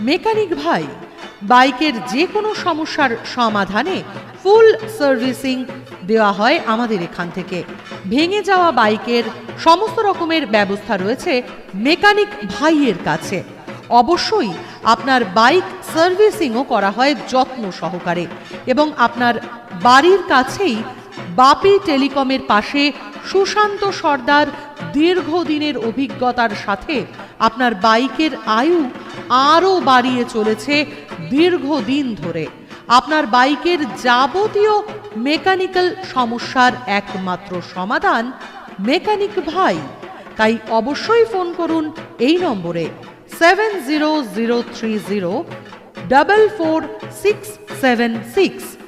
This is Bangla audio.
মেকানিক ভাই বাইকের যে কোনো সমস্যার সমাধানে ফুল সার্ভিসিং দেওয়া হয় আমাদের এখান থেকে। ভেঙে যাওয়া বাইকের সমস্ত রকমের ব্যবস্থা রয়েছে মেকানিক ভাইয়ের কাছে। অবশ্যই আপনার বাইক সার্ভিসিংও করা হয় যত্ন সহকারে এবং আপনার বাড়ির কাছেই বাপি টেলিকমের পাশে সুশান্ত সর্দার দীর্ঘদিনের অভিজ্ঞতার সাথে আপনার বাইকের আয়ু আরও বাড়িয়ে চলেছে দীর্ঘদিন ধরে। আপনার বাইকের যাবতীয় মেকানিক্যাল সমস্যার একমাত্র সমাধান মেকানিক ভাই। তাই অবশ্যই ফোন করুন এই নম্বরে 7003044676।